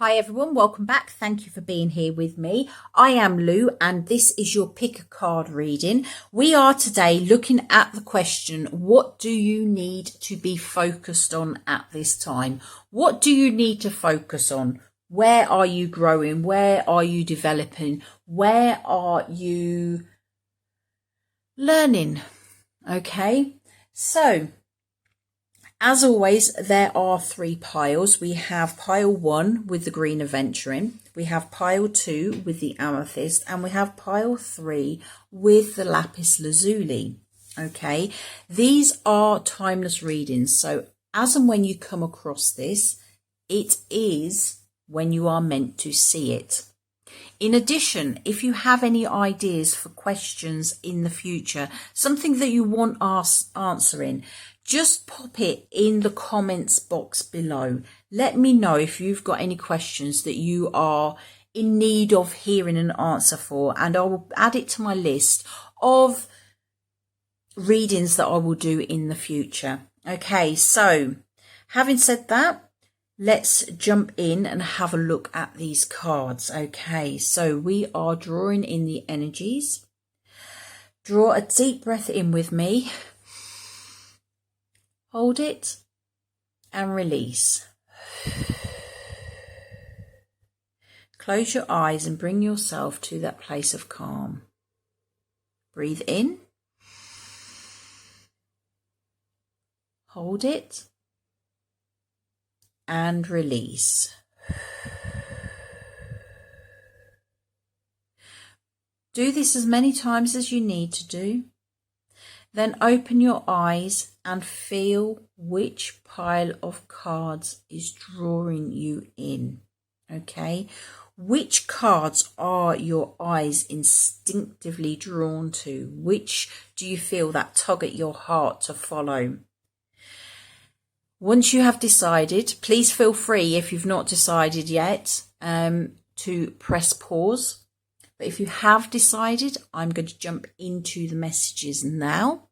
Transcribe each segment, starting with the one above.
Hi everyone, welcome back. Thank you for being here with me. I am Lou and this is your pick a card reading. We are today looking at the question, what do you need to be focused on at this time? What do you need to focus on? Where are you growing? Where are you developing? Where are you learning? Okay, so as always, there are three piles. We have pile 1 with the green aventurine, we have pile 2 with the amethyst, and we have pile 3 with the lapis lazuli. Okay, these are timeless readings. So as and when you come across this, it is when you are meant to see it. In addition, if you have any ideas for questions in the future, something that you want answering, just pop it in the comments box below. Let me know if you've got any questions that you are in need of hearing an answer for, and I will add it to my list of readings that I will do in the future. Okay, so having said that, let's jump in and have a look at these cards. Okay, so we are drawing in the energies. Draw a deep breath in with me. Hold it and release. Close your eyes and bring yourself to that place of calm. Breathe in. Hold it and release. Do this as many times as you need to do. Then open your eyes and feel which pile of cards is drawing you in. Okay, which cards are your eyes instinctively drawn to? Which do you feel that tug at your heart to follow? Once you have decided, please feel free, if you've not decided yet, to press pause. But if you have decided, I'm going to jump into the messages now.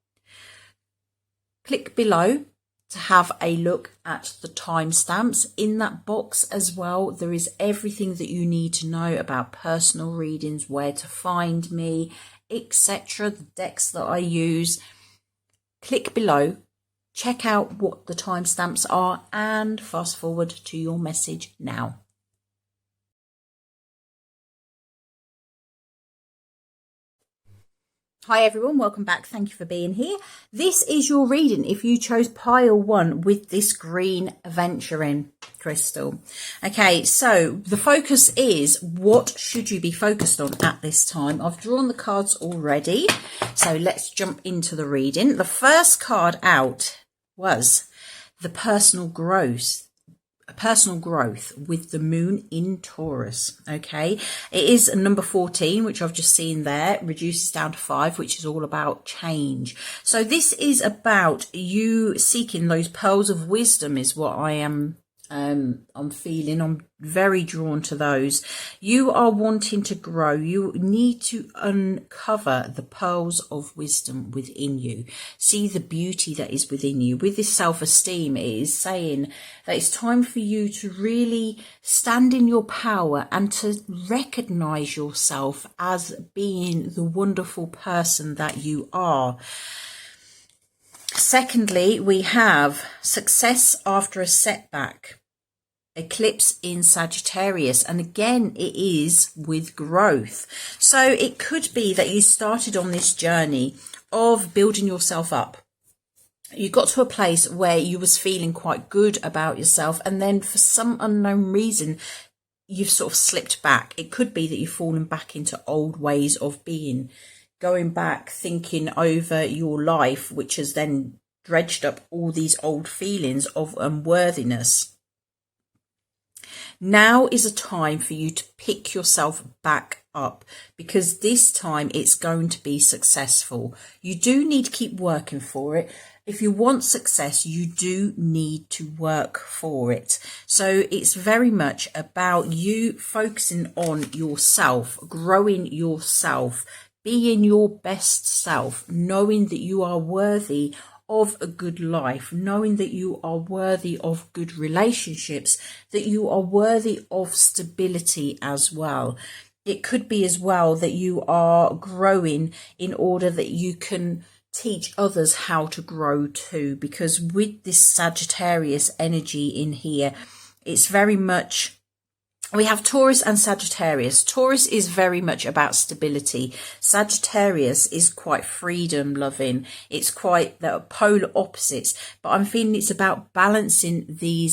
Click below to have a look at the timestamps. In that box as well, there is everything that you need to know about personal readings, where to find me, etc. The decks that I use. Click below, check out what the timestamps are, and fast forward to your message now. Hi everyone, welcome back. Thank you for being here. This is your reading if you chose pile 1 with this green aventurine crystal. Okay, so the focus is, what should you be focused on at this time? I've drawn the cards already, so let's jump into the reading. The first card out was the personal growth with the moon in Taurus. Okay, it is number 14, which I've just seen there, reduces down to 5, which is all about change. So this is about you seeking those pearls of wisdom, is what I'm feeling. I'm very drawn to those. You are wanting to grow. You need to uncover the pearls of wisdom within you. See the beauty that is within you. With this self-esteem, it is saying that it's time for you to really stand in your power and to recognize yourself as being the wonderful person that you are. Secondly, we have success after a setback. Eclipse in Sagittarius, and again it is with growth. So it could be that you started on this journey of building yourself up. You got to a place where you was feeling quite good about yourself, and then for some unknown reason you've sort of slipped back. It could be that you've fallen back into old ways of being, going back, thinking over your life, which has then dredged up all these old feelings of unworthiness. Now is a time for you to pick yourself back up, because this time it's going to be successful. You do need to keep working for it. If you want success, you do need to work for it. So it's very much about you focusing on yourself, growing yourself, being your best self, knowing that you are worthy of a good life, knowing that you are worthy of good relationships, that you are worthy of stability as well. It could be as well that you are growing in order that you can teach others how to grow too, because with this Sagittarius energy in here, it's very much, we have Taurus and Sagittarius. Taurus is very much about stability. Sagittarius is quite freedom loving. It's quite the polar opposites, but I'm feeling it's about balancing the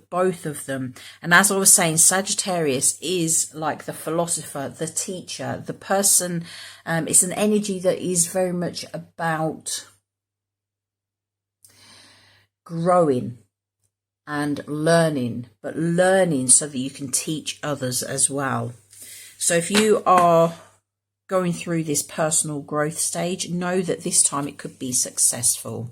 both of them. And as I was saying, Sagittarius is like the philosopher, the teacher, the person. It's an energy that is very much about growing and learning, but learning so that you can teach others as well. So if you are going through this personal growth stage, know that this time it could be successful.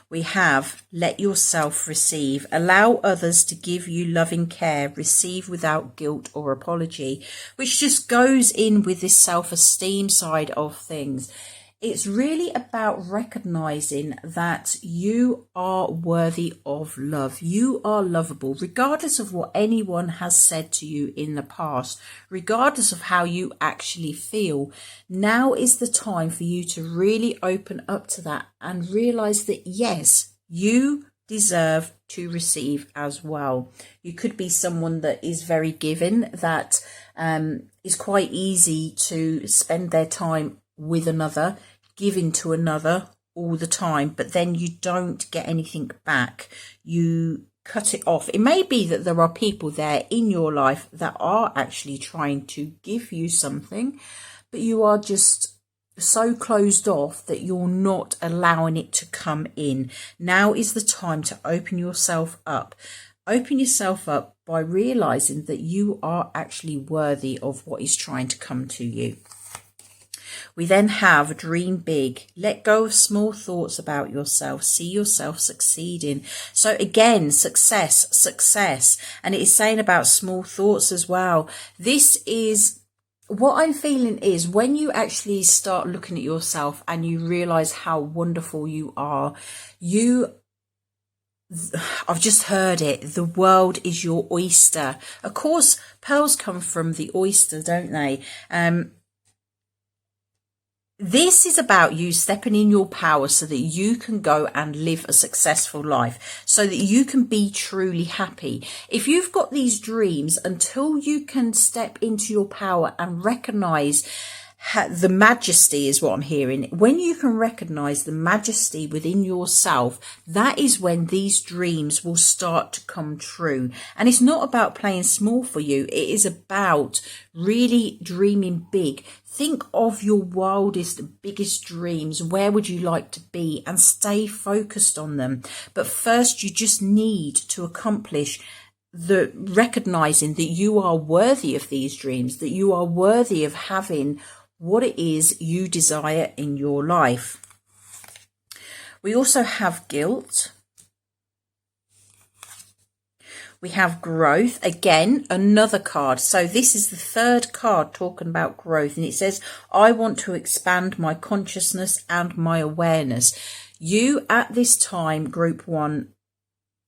We have let yourself receive. Allow others to give you loving care. Receive without guilt or apology, which just goes in with this self-esteem side of things. It's really about recognizing that you are worthy of love. You are lovable, regardless of what anyone has said to you in the past, regardless of how you actually feel. Now is the time for you to really open up to that and realize that, yes, you deserve to receive as well. You could be someone that is very giving, that is quite easy to spend their time with another, giving to another all the time, but then you don't get anything back. You cut it off. It may be that there are people there in your life that are actually trying to give you something, but you are just so closed off that you're not allowing it to come in. Now is the time to open yourself up. Open yourself up by realizing that you are actually worthy of what is trying to come to you. We then have dream big. Let go of small thoughts about yourself. See yourself succeeding. So again, success. And it is saying about small thoughts as well. This is what I'm feeling is when you actually start looking at yourself and you realize how wonderful you are, I've just heard it. The world is your oyster. Of course, pearls come from the oyster, don't they? This is about you stepping in your power so that you can go and live a successful life, so that you can be truly happy. If you've got these dreams, until you can step into your power and recognize the majesty is what I'm hearing. When you can recognize the majesty within yourself, that is when these dreams will start to come true. And it's not about playing small for you. It is about really dreaming big. Think of your wildest, biggest dreams. Where would you like to be? And stay focused on them. But first, you just need to accomplish the recognizing that you are worthy of these dreams, that you are worthy of having what it is you desire in your life. We also have guilt. We have growth. Again, another card. So this is the third card talking about growth. And it says, I want to expand my consciousness and my awareness. You at this time, group one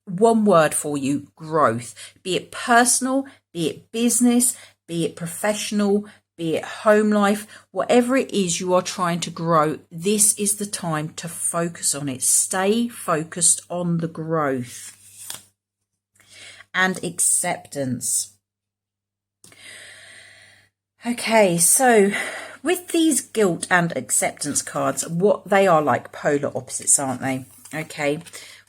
word for you, growth. Be it personal, be it business, be it professional, be it home life, whatever it is you are trying to grow, this is the time to focus on it. Stay focused on the growth. And acceptance. Okay, so with these guilt and acceptance cards, what they are like polar opposites, aren't they? Okay,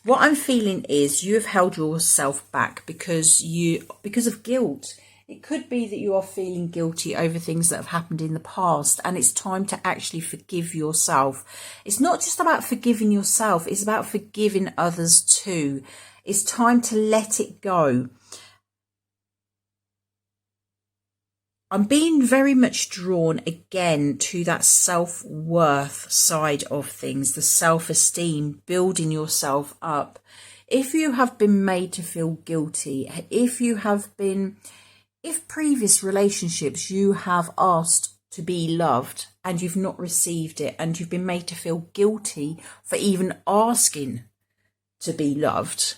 what I'm feeling is you have held yourself back because of guilt. It could be that you are feeling guilty over things that have happened in the past, and it's time to actually forgive yourself. It's not just about forgiving yourself, it's about forgiving others too. It's time to let it go. I'm being very much drawn again to that self-worth side of things, the self-esteem, building yourself up. If you have been made to feel guilty, if previous relationships you have asked to be loved and you've not received it, and you've been made to feel guilty for even asking to be loved.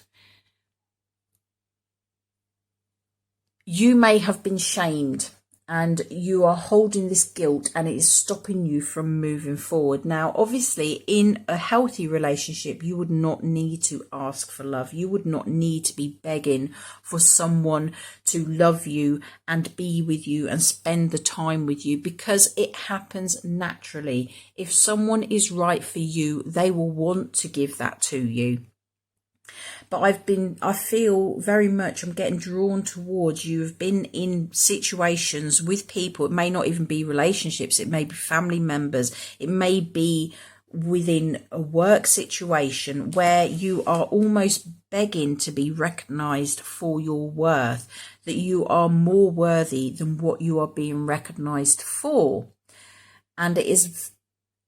You may have been shamed and you are holding this guilt, and it is stopping you from moving forward. Now, obviously, in a healthy relationship, you would not need to ask for love. You would not need to be begging for someone to love you and be with you and spend the time with you, because it happens naturally. If someone is right for you, they will want to give that to you. But I feel very much I'm getting drawn towards you. Have been in situations with people. It may not even be relationships. It may be family members. It may be within a work situation where you are almost begging to be recognized for your worth, that you are more worthy than what you are being recognized for. And it is,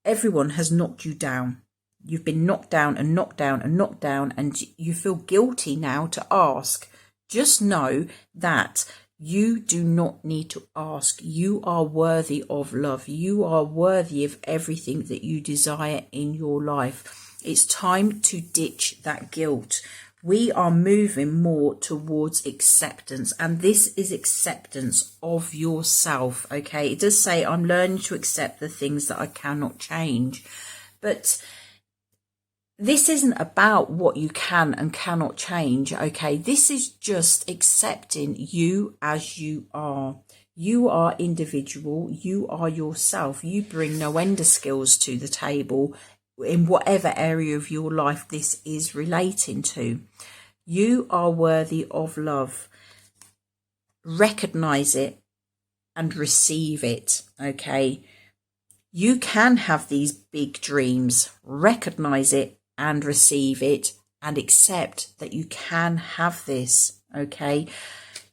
everyone has knocked you down. You've been knocked down and knocked down and knocked down, and you feel guilty now to ask. Just know that you do not need to ask. You are worthy of love. You are worthy of everything that you desire in your life. It's time to ditch that guilt. We are moving more towards acceptance, and this is acceptance of yourself. Okay, it does say I'm learning to accept the things that I cannot change, but this isn't about what you can and cannot change, okay? This is just accepting you as you are. You are individual. You are yourself. You bring no end of skills to the table in whatever area of your life this is relating to. You are worthy of love. Recognize it and receive it, okay? You can have these big dreams. Recognize it and receive it, and accept that you can have this, okay?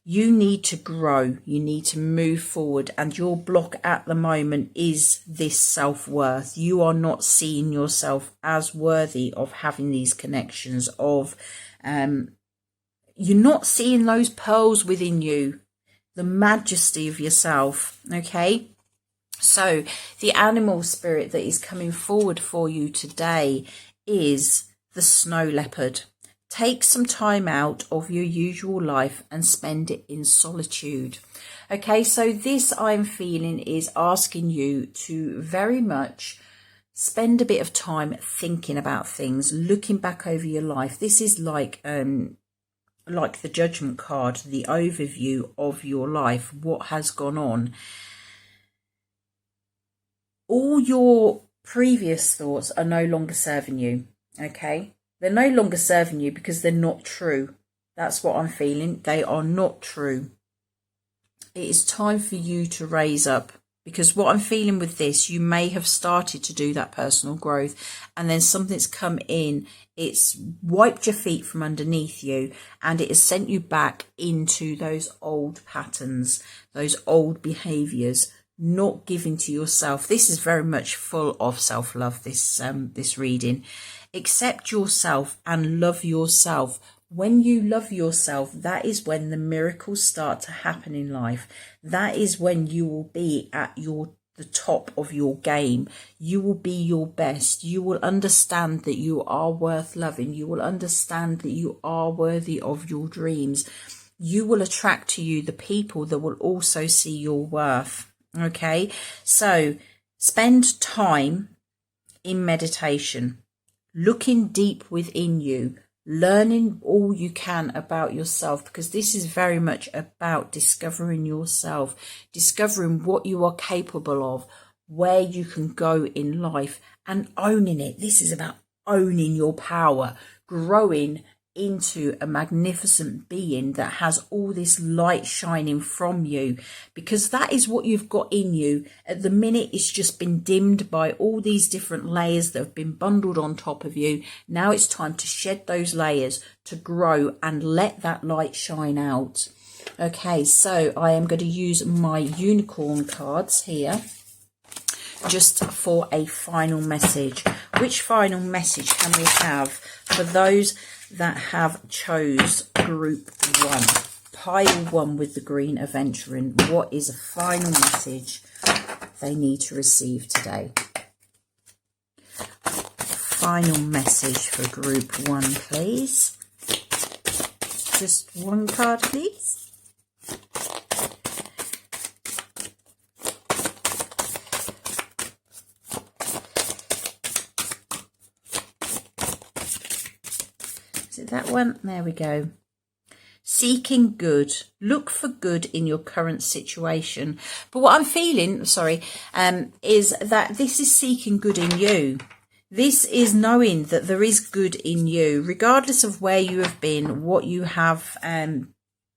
You need to grow, you need to move forward, and your block at the moment is this self-worth. You are not seeing yourself as worthy of having these connections, of you're not seeing those pearls within you, the majesty of yourself, okay? So the animal spirit that is coming forward for you today is the snow leopard. Take some time out of your usual life and spend it in solitude. Okay, so this I'm feeling is asking you to very much spend a bit of time thinking about things, looking back over your life. This is like the judgment card, the overview of your life, what has gone on. All your previous thoughts are no longer serving you, okay? They're no longer serving you because they're not true. That's what I'm feeling. They are not true. It is time for you to raise up, because what I'm feeling with this, you may have started to do that personal growth, and then something's come in, it's wiped your feet from underneath you, and it has sent you back into those old patterns, those old behaviours, not giving to yourself. This is very much full of self-love, this reading. Accept yourself and love yourself. When you love yourself, that is when the miracles start to happen in life. That is when you will be at the top of your game. You will be your best. You will understand that you are worth loving. You will understand that you are worthy of your dreams. You will attract to you the people that will also see your worth. Okay, so spend time in meditation, looking deep within you, learning all you can about yourself, because this is very much about discovering yourself, discovering what you are capable of, where you can go in life, and owning it. This is about owning your power, growing into a magnificent being that has all this light shining from you, because that is what you've got in you. At the minute, it's just been dimmed by all these different layers that have been bundled on top of you. Now it's time to shed those layers, to grow and let that light shine out. Okay, so I am going to use my unicorn cards here just for a final message. Which final message can we have for those that have chose group 1, pile 1 with the green aventurine? What is a final message they need to receive today. Final message for group 1, please. Just one card, please. Is it that one? There we go. Seeking good. Look for good in your current situation. But what I'm feeling, is that this is seeking good in you. This is knowing that there is good in you, regardless of where you have been, what you have,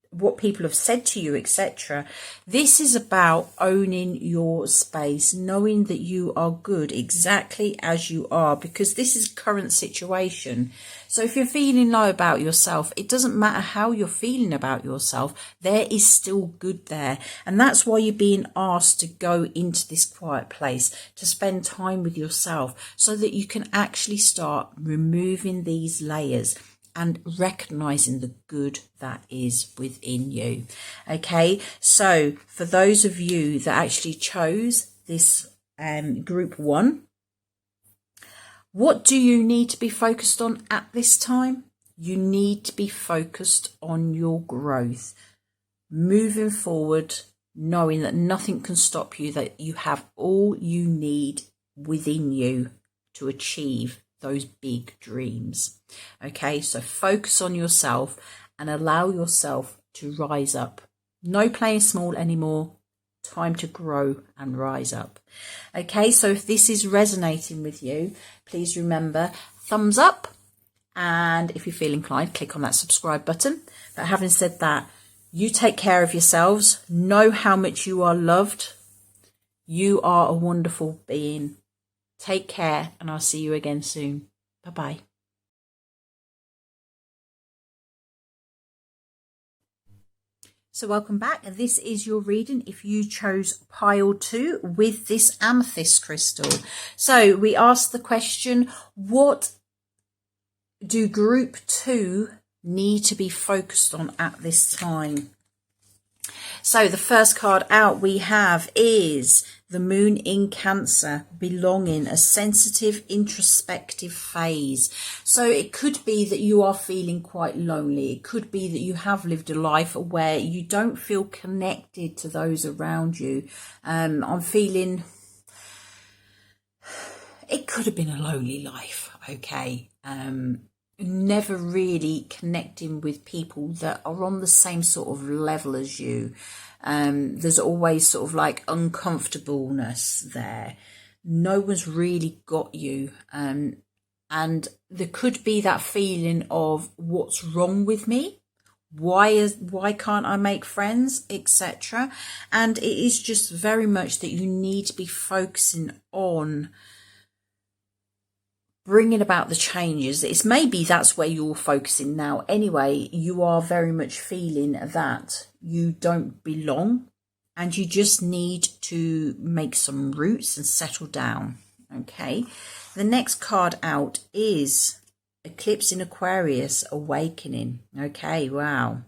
what people have said to you, etc. This is about owning your space, knowing that you are good exactly as you are, because this is current situation. So if you're feeling low about yourself, it doesn't matter how you're feeling about yourself, there is still good there. And that's why you're being asked to go into this quiet place, to spend time with yourself, so that you can actually start removing these layers and recognizing the good that is within you. Okay, so for those of you that actually chose this group 1, what do you need to be focused on at this time? You need to be focused on your growth, moving forward, knowing that nothing can stop you, that you have all you need within you to achieve those big dreams. Okay, so focus on yourself and allow yourself to rise up. No playing small anymore. Time to grow and rise up. Okay, so if this is resonating with you, please remember, thumbs up, and if you feel inclined, click on that subscribe button. But having said that, you take care of yourselves. Know how much you are loved. You are a wonderful being. Take care, and I'll see you again soon. Bye-bye. So welcome back. This is your reading if you chose pile 2 with this amethyst crystal. So we asked the question, what do group 2 need to be focused on at this time? So the first card out we have is the Moon in Cancer, belonging, a sensitive, introspective phase. So it could be that you are feeling quite lonely. It could be that you have lived a life where you don't feel connected to those around you. I'm feeling it could have been a lonely life, okay? Never really connecting with people that are on the same sort of level as you. There's always sort of like uncomfortableness there. No one's really got you. And there could be that feeling of what's wrong with me? Why can't I make friends, etc. And it is just very much that you need to be focusing on bringing about the changes. It's maybe that's where you're focusing now. Anyway, you are very much feeling that you don't belong and you just need to make some roots and settle down. Okay. The next card out is Eclipse in Aquarius, Awakening. Okay. Wow.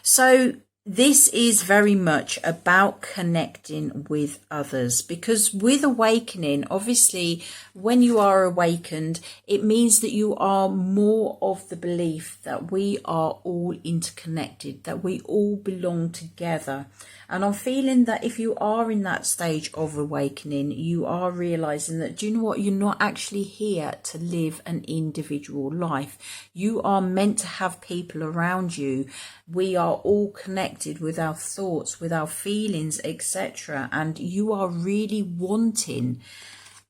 So this is very much about connecting with others, because with awakening, obviously, when you are awakened, it means that you are more of the belief that we are all interconnected, that we all belong together. And I'm feeling that if you are in that stage of awakening, you are realizing that, do you know what? You're not actually here to live an individual life. You are meant to have people around you. We are all connected with our thoughts, with our feelings, etc. And you are really wanting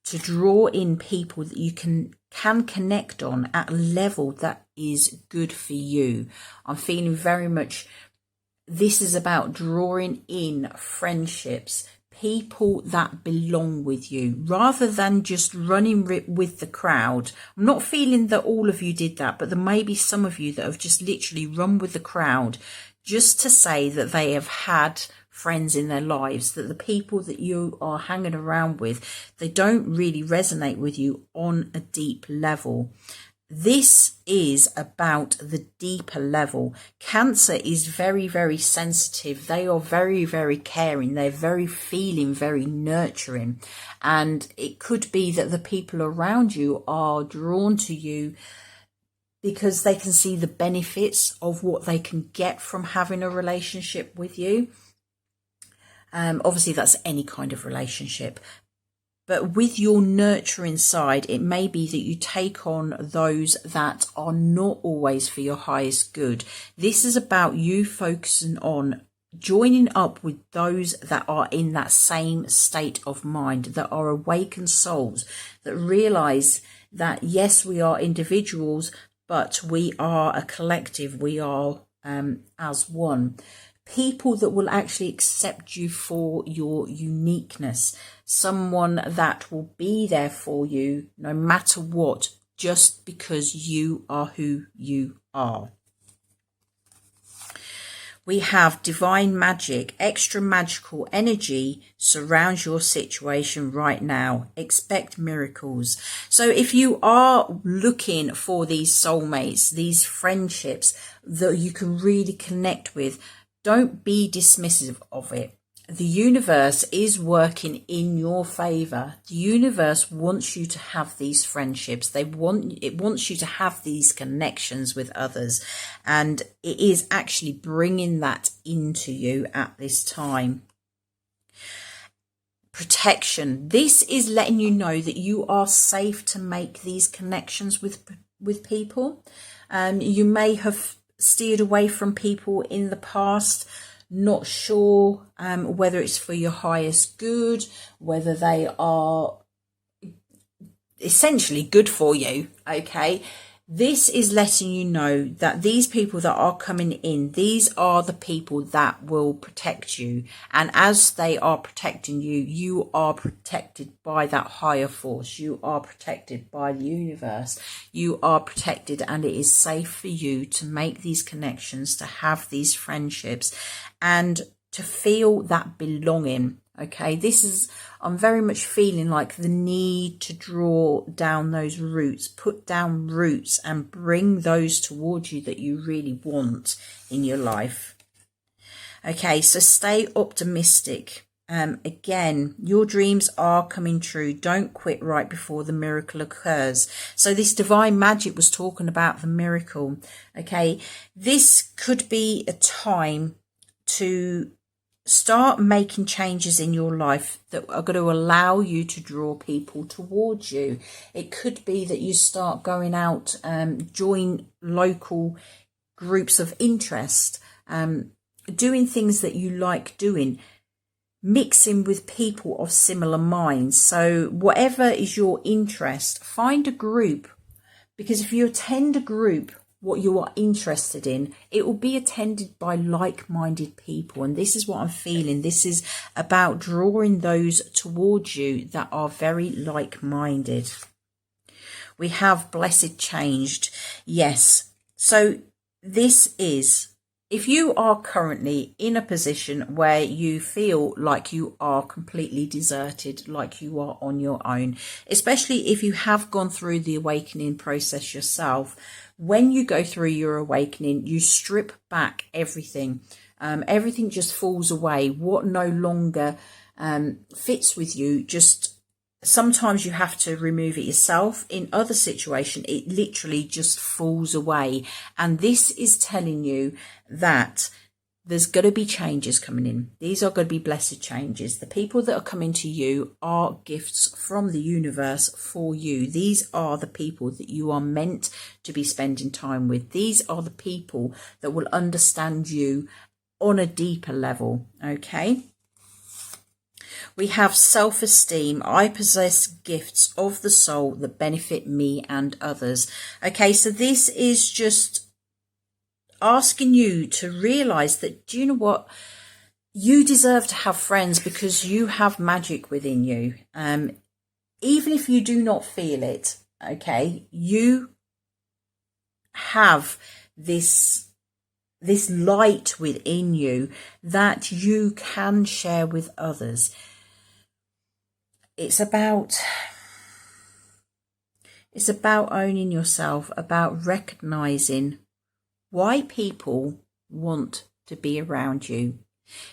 to draw in people that you can connect on at a level that is good for you. I'm feeling very much this is about drawing in friendships, people that belong with you, rather than just running with the crowd. I'm not feeling that all of you did that, but there may be some of you that have just literally run with the crowd just to say that they have had friends in their lives, that the people that you are hanging around with, they don't really resonate with you on a deep level. This is about the deeper level. Cancer is very, very sensitive. They are very, very caring. They're very feeling, very nurturing. And it could be that the people around you are drawn to you because they can see the benefits of what they can get from having a relationship with you. Obviously, that's any kind of relationship. But with your nurturing side, it may be that you take on those that are not always for your highest good. This is about you focusing on joining up with those that are in that same state of mind, that are awakened souls, that realize that yes, we are individuals, but we are a collective. We are as one. People that will actually accept you for your uniqueness. Someone that will be there for you no matter what, just because you are who you are. We have divine magic, extra magical energy surrounds your situation right now. Expect miracles. So if you are looking for these soulmates, these friendships that you can really connect with, don't be dismissive of it. The universe is working in your favor. The universe wants you to have these friendships. It wants you to have these connections with others. And it is actually bringing that into you at this time. Protection. This is letting you know that you are safe to make these connections with people. You may have steered away from people in the past, not sure whether it's for your highest good, whether they are essentially good for you. Okay, this is letting you know that these people that are coming in, these are the people that will protect you, and as they are protecting you, you are protected by that higher force. You are protected by the universe. You are protected, and it is safe for you to make these connections, to have these friendships, and to feel that belonging. Okay, I'm very much feeling like the need to draw down those roots, put down roots and bring those towards you that you really want in your life. Okay, so stay optimistic. Again, your dreams are coming true. Don't quit right before the miracle occurs. So this divine magic was talking about the miracle. Okay, this could be a time to start making changes in your life that are going to allow you to draw people towards you. It could be that you start going out, join local groups of interest, doing things that you like doing, mixing with people of similar minds. So whatever is your interest, find a group, because if you attend a group, what you are interested in, it will be attended by like-minded people. And this is what I'm feeling. This is about drawing those towards you that are very like-minded. We have blessed changed. Yes. So this is, if you are currently in a position where you feel like you are completely deserted, like you are on your own, especially if you have gone through the awakening process yourself, when you go through your awakening, you strip back everything. Everything just falls away. What no longer fits with you, just sometimes you have to remove it yourself. In other situations, it literally just falls away. And this is telling you that there's going to be changes coming in. These are going to be blessed changes. The people that are coming to you are gifts from the universe for you. These are the people that you are meant to be spending time with. These are the people that will understand you on a deeper level. Okay. We have self-esteem. I possess gifts of the soul that benefit me and others. Okay, so this is just asking you to realize that, do you know what? You deserve to have friends because you have magic within you. Even if you do not feel it, okay, you have this light within you that you can share with others. It's about It's about owning yourself, about recognizing why people want to be around you,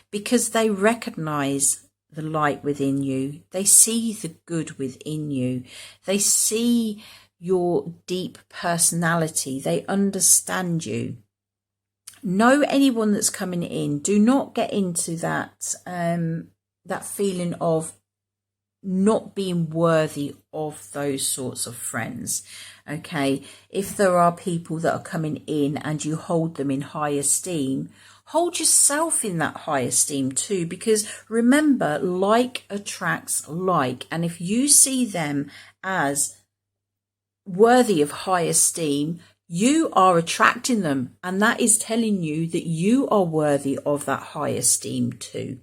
because they recognize the light within you. They see the good within you. They see your deep personality. They understand you. Know anyone that's coming in. Do not get into that that feeling of not being worthy of those sorts of friends. Okay, if there are people that are coming in and you hold them in high esteem, hold yourself in that high esteem too, because remember, like attracts like. And if you see them as worthy of high esteem, you are attracting them, and that is telling you that you are worthy of that high esteem too.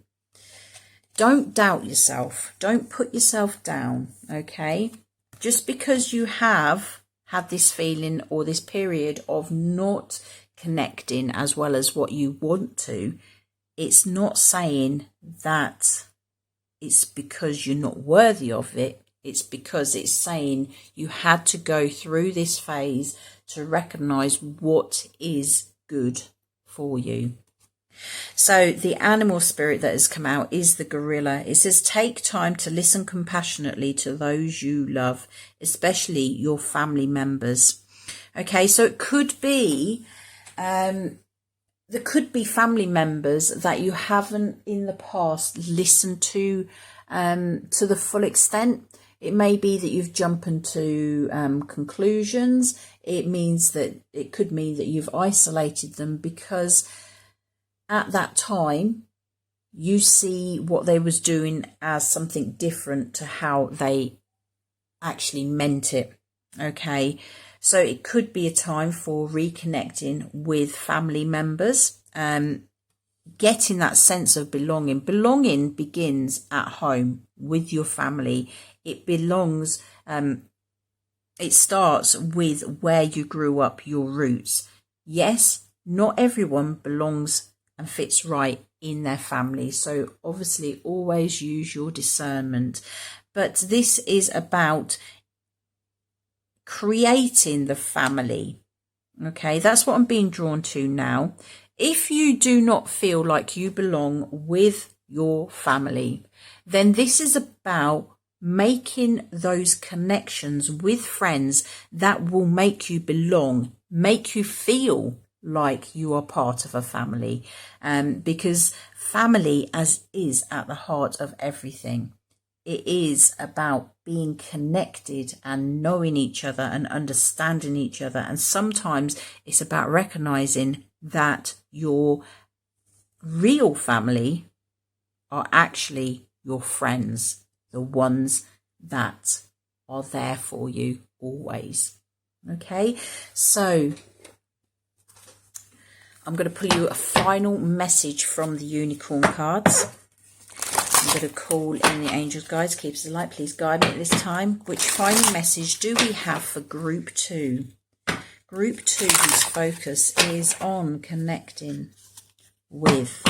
Don't doubt yourself. Don't put yourself down, okay? Just because you have had this feeling or this period of not connecting as well as what you want to, it's not saying that it's because you're not worthy of it. It's because it's saying you had to go through this phase to recognize what is good for you. So the animal spirit that has come out is the gorilla. It says, take time to listen compassionately to those you love, especially your family members. Okay, so it could be, there could be family members that you haven't in the past listened to the full extent. It may be that you've jumped into conclusions. It could mean that you've isolated them because at that time you see what they was doing as something different to how they actually meant it. Okay, so it could be a time for reconnecting with family members, getting that sense of belonging. Belonging begins at home with your family. It belongs, it starts with where you grew up, your roots. Yes, not everyone belongs and fits right in their family. So obviously always use your discernment. But this is about creating the family. Okay, that's what I'm being drawn to now. If you do not feel like you belong with your family, then this is about making those connections with friends that will make you belong, make you feel like you are part of a family, because family is at the heart of everything. It is about being connected and knowing each other and understanding each other. And sometimes it's about recognizing that your real family are actually your friends, the ones that are there for you always. Okay, so I'm going to pull you a final message from the unicorn cards. I'm going to call in the angels, guides, keepers of light. Please guide me at this time. Which final message do we have for group 2? Group 2, whose focus is on connecting with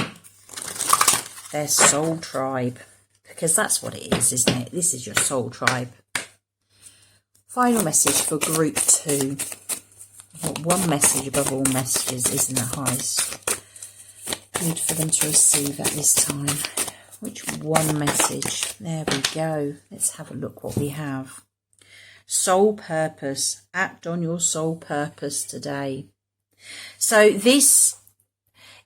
their soul tribe. Because that's what it is, isn't it? This is your soul tribe. Final message for group 2. One message above all messages is in the highest good for them to receive at this time. Which one message? There we go. Let's have a look what we have. Soul purpose. Act on your soul purpose today. So this,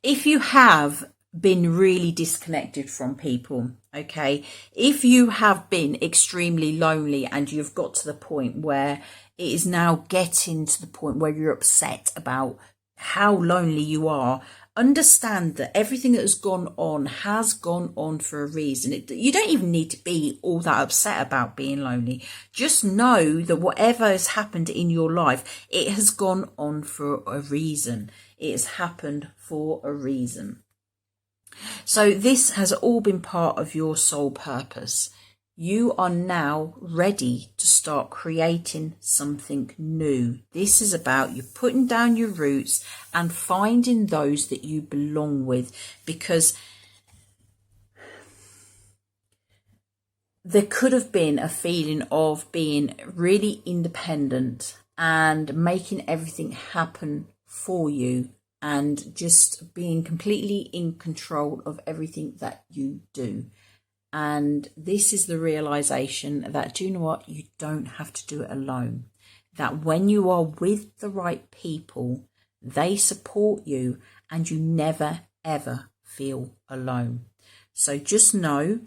if you have been really disconnected from people, okay, if you have been extremely lonely and you've got to the point where it is now getting to the point where you're upset about how lonely you are, understand that everything that has gone on for a reason. You don't even need to be all that upset about being lonely. Just know that whatever has happened in your life, it has gone on for a reason. It has happened for a reason. So this has all been part of your soul purpose. You are now ready to start creating something new. This is about you putting down your roots and finding those that you belong with, because there could have been a feeling of being really independent and making everything happen for you and just being completely in control of everything that you do. And this is the realization that, do you know what? You don't have to do it alone. That when you are with the right people, they support you and you never, ever feel alone. So just know,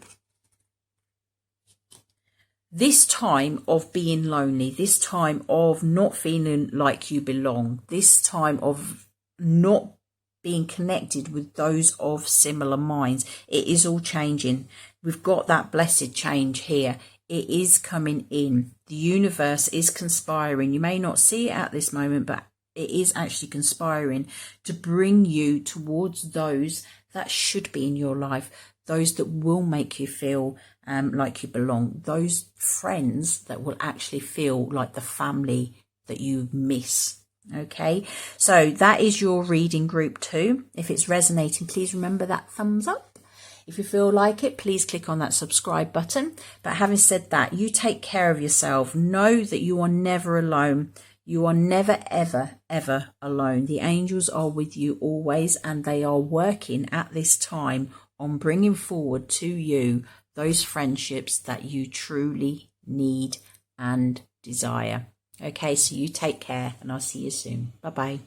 this time of being lonely, this time of not feeling like you belong, this time of not being connected with those of similar minds, it is all changing. We've got that blessed change here. It is coming in. The universe is conspiring. You may not see it at this moment, but it is actually conspiring to bring you towards those that should be in your life, those that will make you feel like you belong, those friends that will actually feel like the family that you miss. Okay, so that is your reading group 2. If it's resonating, please remember that thumbs up. If you feel like it, please click on that subscribe button. But having said that, you take care of yourself. Know that you are never alone. You are never, ever, ever alone. The angels are with you always, and they are working at this time on bringing forward to you those friendships that you truly need and desire. Okay, so you take care, and I'll see you soon. Bye-bye.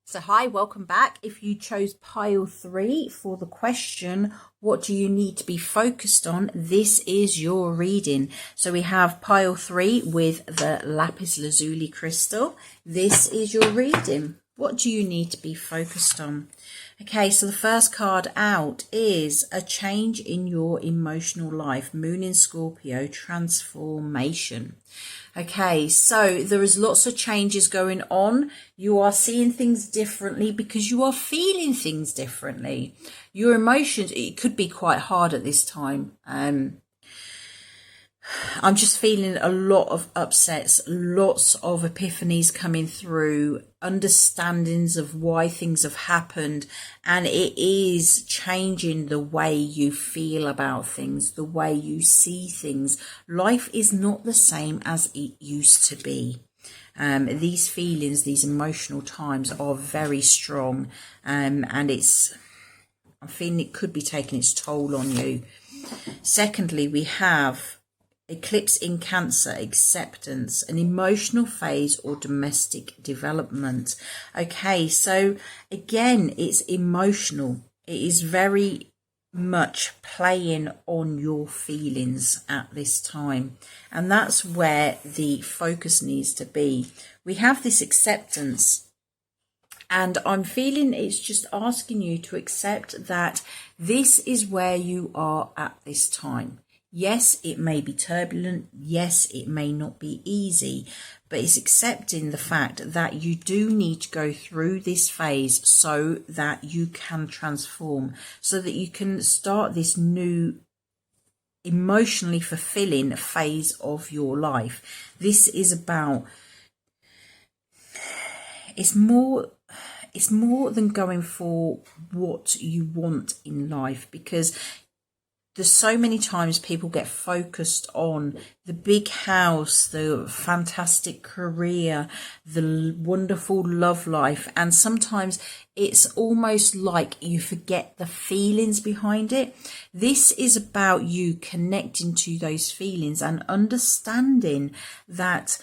So hi, welcome back. If you chose pile 3 for the question, what do you need to be focused on? This is your reading. So we have pile 3 with the Lapis Lazuli crystal. This is your reading. What do you need to be focused on? Okay, so the first card out is a change in your emotional life. Moon in Scorpio, transformation. Okay, so there is lots of changes going on. You are seeing things differently because you are feeling things differently. Your emotions, it could be quite hard at this time. I'm just feeling a lot of upsets, lots of epiphanies coming through, understandings of why things have happened, and it is changing the way you feel about things, the way you see things. Life is not the same as it used to be. These feelings, these emotional times are very strong, and I'm feeling it could be taking its toll on you. Secondly, we have eclipse in Cancer, acceptance, an emotional phase or domestic development. Okay, so again, it's emotional. It is very much playing on your feelings at this time, and that's where the focus needs to be. We have this acceptance, and I'm feeling it's just asking you to accept that this is where you are at this time. Yes, it may be turbulent. Yes, it may not be easy, but it's accepting the fact that you do need to go through this phase so that you can transform, so that you can start this new emotionally fulfilling phase of your life. This is about, it's more than going for what you want in life, because there's so many times people get focused on the big house, the fantastic career, the wonderful love life. And sometimes it's almost like you forget the feelings behind it. This is about you connecting to those feelings and understanding that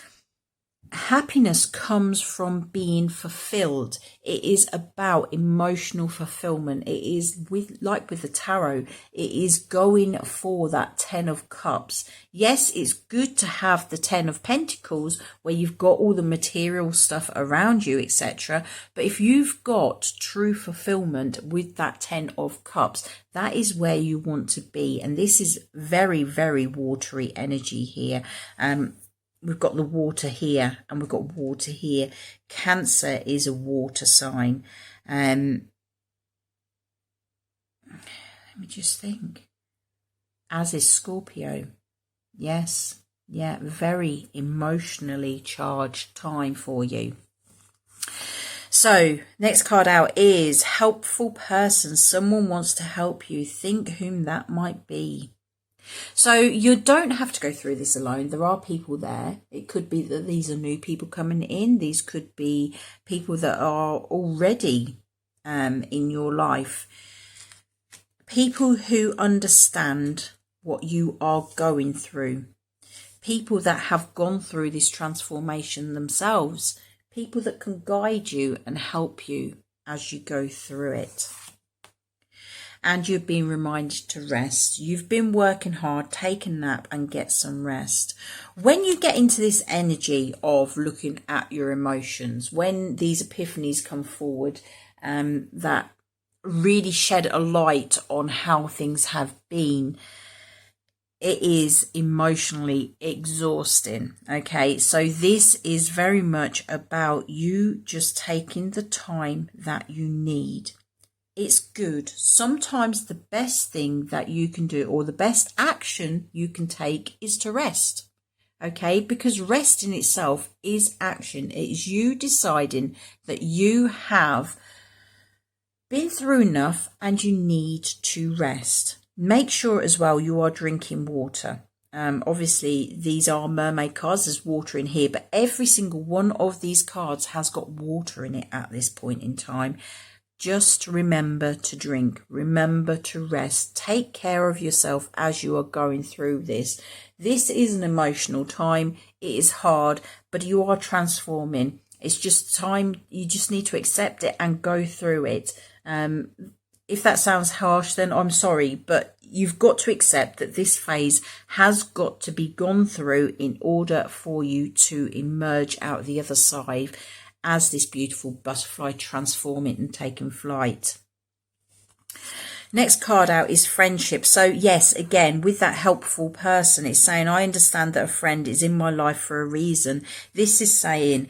happiness comes from being fulfilled. It is about emotional fulfillment. It is with the tarot, it is going for that 10 of cups. Yes, it's good to have the 10 of pentacles where you've got all the material stuff around you, etc. But if you've got true fulfillment with that 10 of cups, that is where you want to be. And this is very, very watery energy here. We've got the water here and we've got water here. Cancer is a water sign. Let me just think. As is Scorpio. Yes. Yeah, very emotionally charged time for you. So next card out is helpful person. Someone wants to help you. Think whom that might be. So you don't have to go through this alone. There are people there. It could be that these are new people coming in. These could be people that are already in your life. People who understand what you are going through. People that have gone through this transformation themselves. People that can guide you and help you as you go through it. And you've been reminded to rest. You've been working hard, take a nap and get some rest. When you get into this energy of looking at your emotions, when these epiphanies come forward, that really shed a light on how things have been, it is emotionally exhausting. Okay, so this is very much about you just taking the time that you need. It's good. Sometimes the best thing that you can do, or the best action you can take, is to rest. Okay, because rest in itself is action. It is you deciding that you have been through enough and you need to rest. Make sure as well you are drinking water. Obviously these are mermaid cards, there's water in here, but every single one of these cards has got water in it at this point in time. Just remember to drink, remember to rest, take care of yourself as you are going through this. This is an emotional time, it is hard, but you are transforming. It's just time, you just need to accept it and go through it. If that sounds harsh, then I'm sorry, but you've got to accept that this phase has got to be gone through in order for you to emerge out the other side as this beautiful butterfly transforming and taking flight. Next card out is friendship. So yes, again, with that helpful person, it's saying, I understand that a friend is in my life for a reason. This is saying,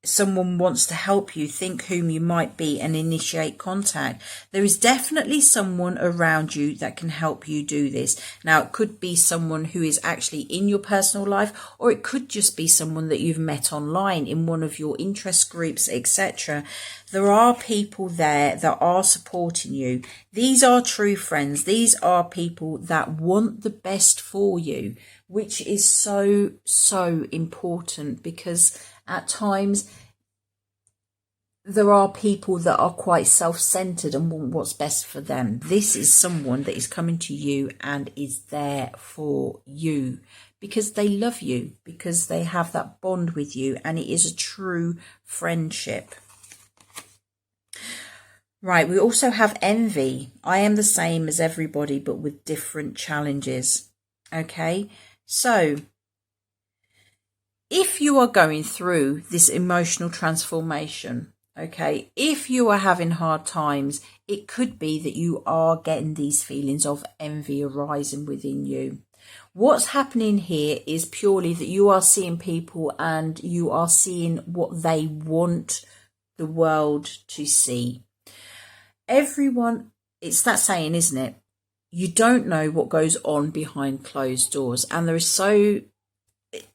someone wants to help you, think whom you might be and initiate contact. There is definitely someone around you that can help you do this. Now, it could be someone who is actually in your personal life, or it could just be someone that you've met online in one of your interest groups, etc. There are people there that are supporting you. These are true friends. These are people that want the best for you, which is so, so important, because at times there are people that are quite self-centered and want what's best for them. This is someone that is coming to you and is there for you because they love you, because they have that bond with you, and it is a true friendship. Right, we also have envy. I am the same as everybody, but with different challenges. Okay, so if you are going through this emotional transformation, okay, if you are having hard times, it could be that you are getting these feelings of envy arising within you. What's happening here is purely that you are seeing people and you are seeing what they want the world to see. Everyone, it's that saying, isn't it? You don't know what goes on behind closed doors, and there is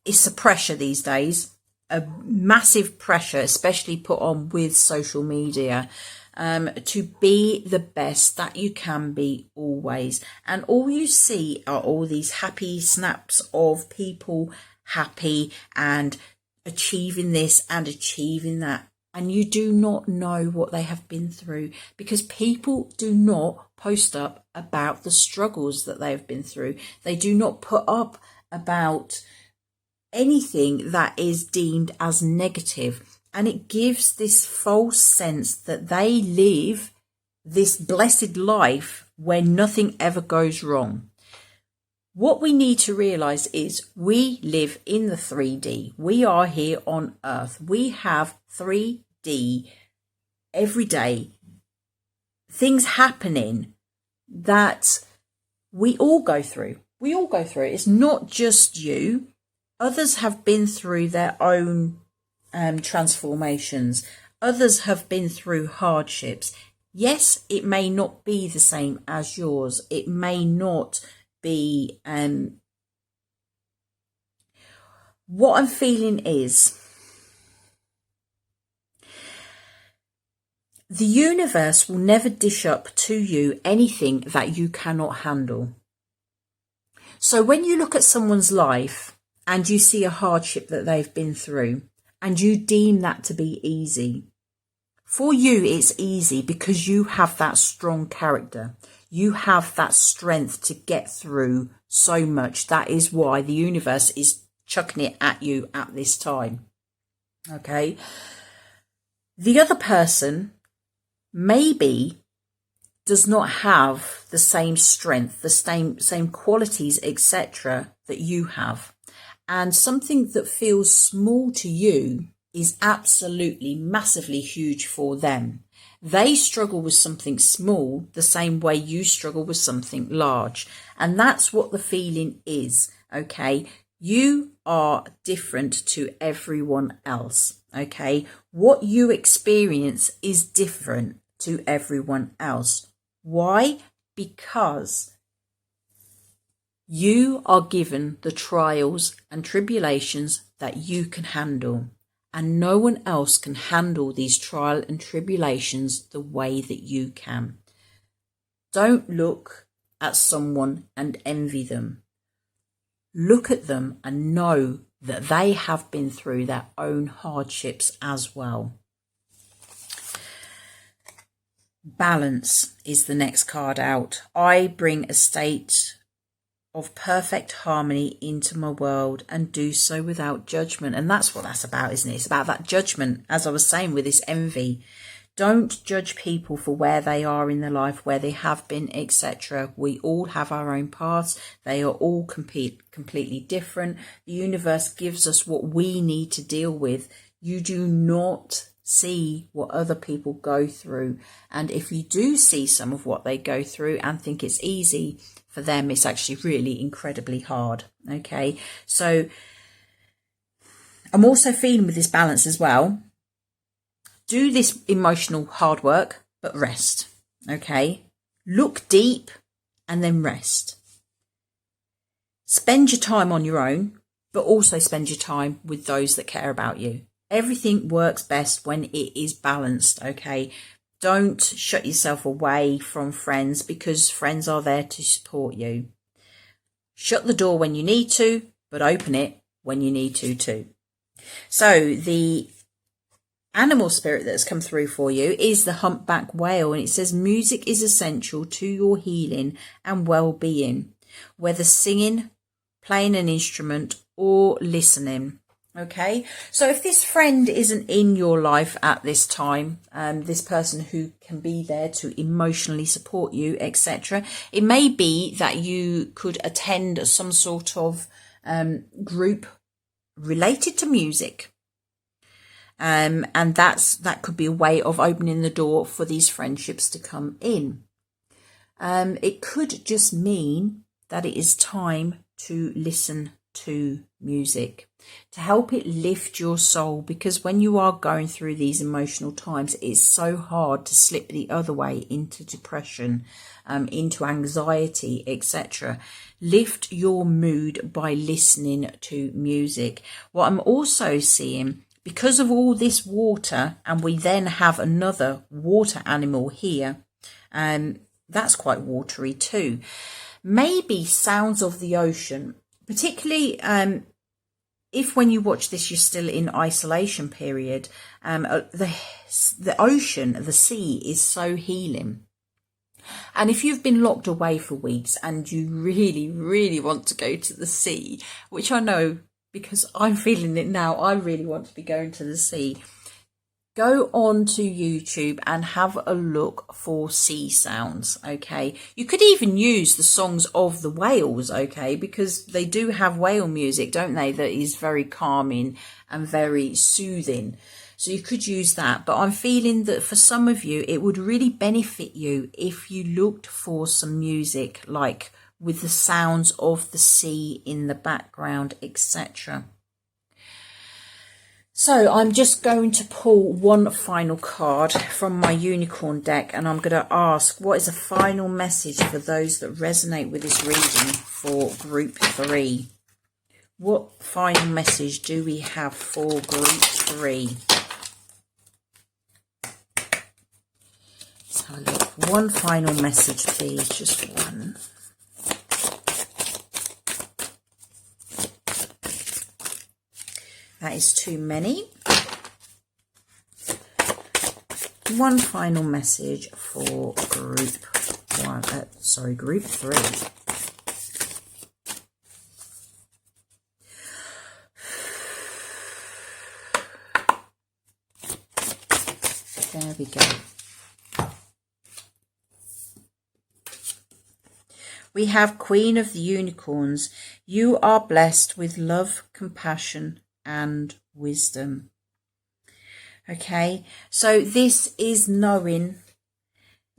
it's a pressure these days, a massive pressure, especially put on with social media, to be the best that you can be always. And all you see are all these happy snaps of people happy and achieving this and achieving that. And you do not know what they have been through, because people do not post up about the struggles that they have been through. They do not put up about anything that is deemed as negative, and it gives this false sense that they live this blessed life where nothing ever goes wrong. What we need to realize is we live in the 3D. We are here on earth. We have 3D every day, things happening that we all go through. We all go through it. It's not just you. Others have been through their own transformations. Others have been through hardships. Yes, it may not be the same as yours. It may not be. What I'm feeling is The universe will never dish up to you anything that you cannot handle. So when you look at someone's life and you see a hardship that they've been through and you deem that to be easy, for you it's easy because you have that strong character. You have that strength to get through so much. That is why the universe is chucking it at you at this time. Okay. The other person maybe does not have the same strength, the same qualities, etc. that you have. And something that feels small to you is absolutely massively huge for them. They struggle with something small the same way you struggle with something large. And that's what the feeling is, okay? You are different to everyone else, okay? What you experience is different to everyone else. Why? Because you are given the trials and tribulations that you can handle, and no one else can handle these trials and tribulations the way that you can. Don't look at someone and envy them. Look at them and know that they have been through their own hardships as well. Balance is the next card out. I bring a state of perfect harmony into my world and do so without judgment. And that's what that's about, isn't it? It's about that judgment, as I was saying with this envy. Don't judge people for where they are in their life, where they have been, etc. We all have our own paths. They are all completely different. The universe gives us what we need to deal with. You do not see what other people go through, and if you do see some of what they go through and think it's easy, for them it's actually really incredibly hard. Okay, so I'm also feeling with this balance as well, do this emotional hard work but rest. Okay, look deep and then rest. Spend your time on your own, but also spend your time with those that care about you. Everything works best when it is balanced, okay? Don't shut yourself away from friends, because friends are there to support you. Shut the door when you need to, but open it when you need to too. So the animal spirit that's come through for you is the humpback whale, and it says music is essential to your healing and well-being, whether singing, playing an instrument or listening. Okay, so if this friend isn't in your life at this time, this person who can be there to emotionally support you, etc., it may be that you could attend some sort of group related to music. And that could be a way of opening the door for these friendships to come in. It could just mean that it is time to listen to music, to help it lift your soul, because when you are going through these emotional times, it's so hard to slip the other way into depression, into anxiety, etc. Lift your mood by listening to music. What I'm also seeing, because of all this water, and we then have another water animal here, that's quite watery too, maybe sounds of the ocean, particularly if when you watch this you're still in isolation period. The ocean, the sea, is so healing. And if you've been locked away for weeks and you really, really want to go to the sea, which I know because I'm feeling it now, I really want to be going to the sea, go on to YouTube and have a look for sea sounds, okay? You could even use the songs of the whales, okay? Because they do have whale music, don't they? That is very calming and very soothing. So you could use that. But I'm feeling that for some of you, it would really benefit you if you looked for some music, like with the sounds of the sea in the background, etc. So I'm just going to pull one final card from my unicorn deck, and I'm going to ask, what is a final message for those that resonate with this reading for group 3? What final message do we have for group 3? have a look. One final message, please. Just one. That is too many. One final message for group one. Group 3. There we go. We have Queen of the Unicorns. You are blessed with love, compassion, and wisdom. Okay, so this is knowing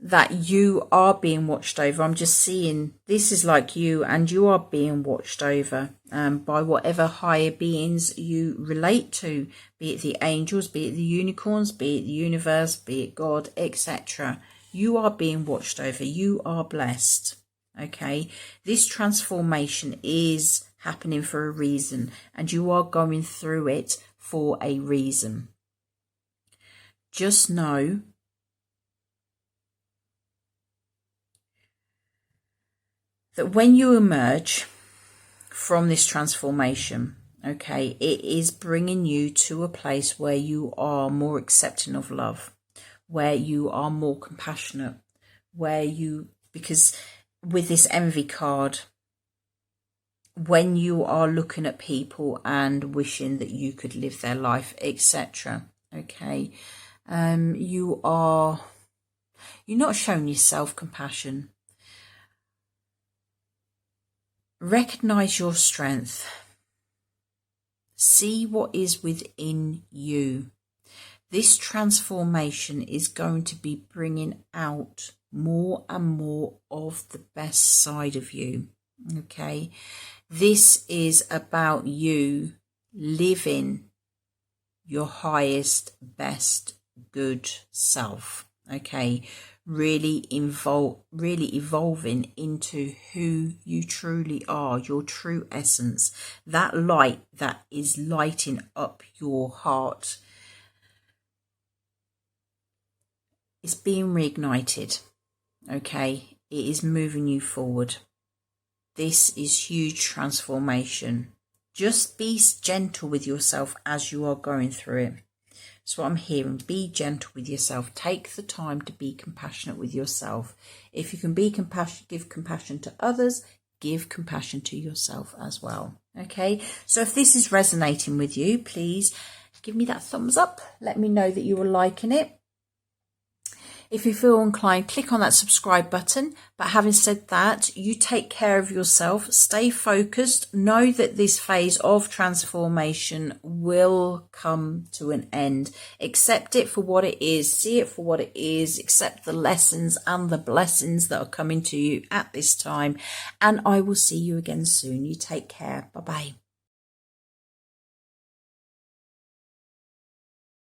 that you are being watched over. I'm just seeing this is like you, and you are being watched over by whatever higher beings you relate to, be it the angels, be it the unicorns, be it the universe, be it God, etc. You are being watched over. You are blessed. Okay, this transformation is happening for a reason, and you are going through it for a reason. Just know that when you emerge from this transformation, okay, it is bringing you to a place where you are more accepting of love, where you are more compassionate, because with this envy card, when you are looking at people and wishing that you could live their life, etc., okay, you're not showing yourself compassion. Recognize your strength. See what is within you. This transformation is going to be bringing out more and more of the best side of you. Okay, this is about you living your highest, best, good self. Okay, really evolving into who you truly are, your true essence, that light that is lighting up your heart. It's being reignited. Okay, it is moving you forward. This is huge transformation. Just be gentle with yourself as you are going through it. That's what I'm hearing. Be gentle with yourself. Take the time to be compassionate with yourself. If you can be compassionate, give compassion to others, give compassion to yourself as well. Okay, so if this is resonating with you, please give me that thumbs up. Let me know that you are liking it. If you feel inclined, click on that subscribe button. But having said that, you take care of yourself, stay focused, know that this phase of transformation will come to an end. Accept it for what it is, see it for what it is, accept the lessons and the blessings that are coming to you at this time. And I will see you again soon. You take care. Bye-bye.